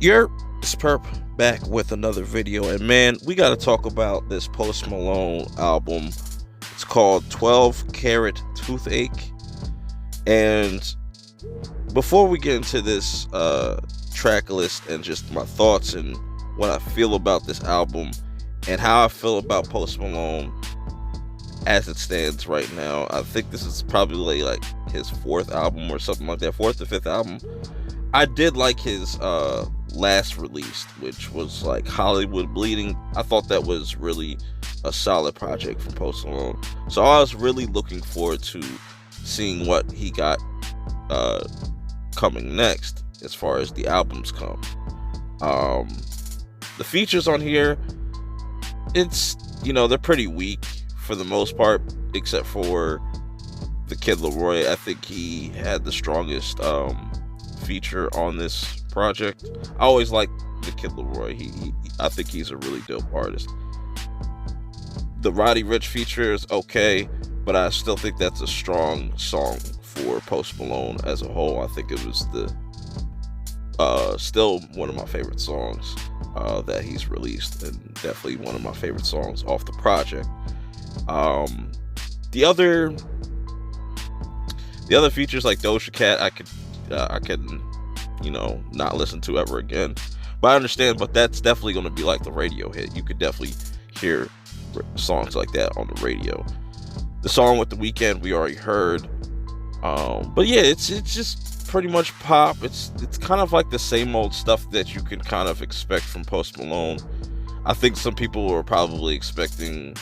Yerp, it's Perp back with another video, and man, we got to talk about this Post Malone album. It's called 12 Carat Toothache, and before we get into this track list and just my thoughts and what I feel about this album and how I feel about Post Malone as it stands right now, I think this is probably like his fourth album or something like that, fourth or fifth album. I did like his last release, which was like Hollywood Bleeding. I thought that was really a solid project from Post Malone. So I was really looking forward to seeing what he got coming next as far as the albums come. The features on here, it's, they're pretty weak for the most part, except for the Kid Laroi. I think he had the strongest feature on this project. I always like the Kid Laroi. I think he's a really dope artist. The Roddy Ricch feature is okay, but I still think that's a strong song for Post Malone as a whole. I think it was still one of my favorite songs that he's released, and definitely one of my favorite songs off the project. The other features like Doja Cat, I could not listen to ever again, but I understand. But that's definitely going to be like the radio hit. You could definitely hear songs like that on the radio. The song with The Weeknd we already heard, but yeah, it's just pretty much pop. It's kind of like the same old stuff that you can kind of expect from Post Malone. I think some people were probably expecting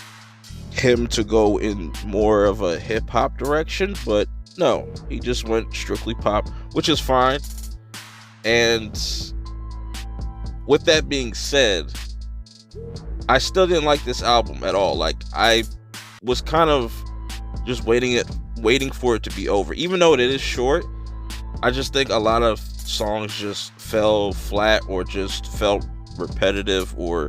him to go in more of a hip-hop direction, but no, he just went strictly pop, which is fine. And with that being said, I still didn't like this album at all. Like, I was kind of just waiting for it to be over. Even though it is short, I just think a lot of songs just fell flat or just felt repetitive or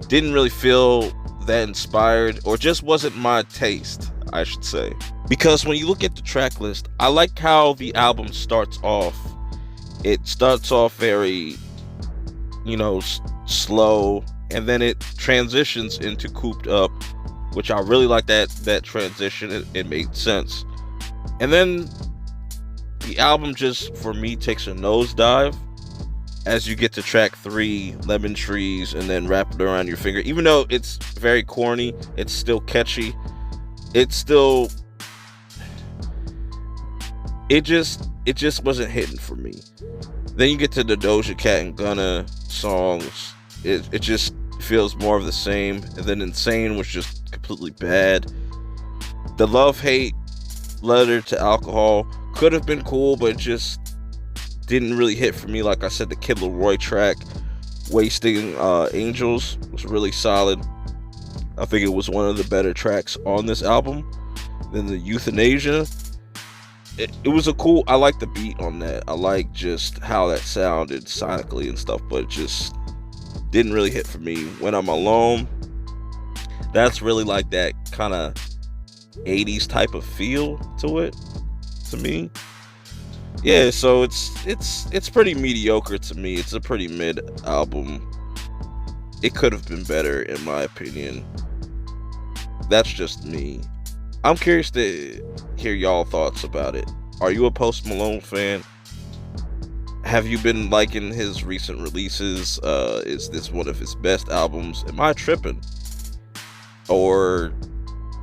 didn't really feel that inspired, or just wasn't my taste, I should say. Because when you look at the track list, I like how the album starts off. It starts off very, slow, and then it transitions into Cooped Up, which I really like that transition. It made sense. And then the album just, for me, takes a nosedive as you get to track 3, Lemon Trees, and then Wrap It Around Your Finger. Even though it's very corny, it's still catchy. It just wasn't hitting for me. Then you get to the Doja Cat and Gunna songs. It just feels more of the same. And then Insane was just completely bad. The Love-Hate Letter to Alcohol could have been cool, but it just didn't really hit for me. Like I said, the Kid Laroi track, Wasting Angels, was really solid. I think it was one of the better tracks on this album. Then the Euthanasia, it was I like the beat on that. I like just how that sounded sonically and stuff, but it just didn't really hit for me. When I'm Alone, that's really like that kind of 80s type of feel to it, to me. Yeah, so it's pretty mediocre to me. It's a pretty mid album. It could have been better, in my opinion. That's just me. I'm curious to hear y'all thoughts about it. Are you a Post Malone fan? Have you been liking his recent releases? Is this one of his best albums? Am I tripping? Or,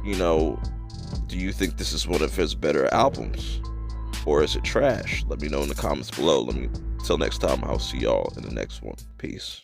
do you think this is one of his better albums? Or is it trash? Let me know in the comments below. Till next time, I'll see y'all in the next one. Peace.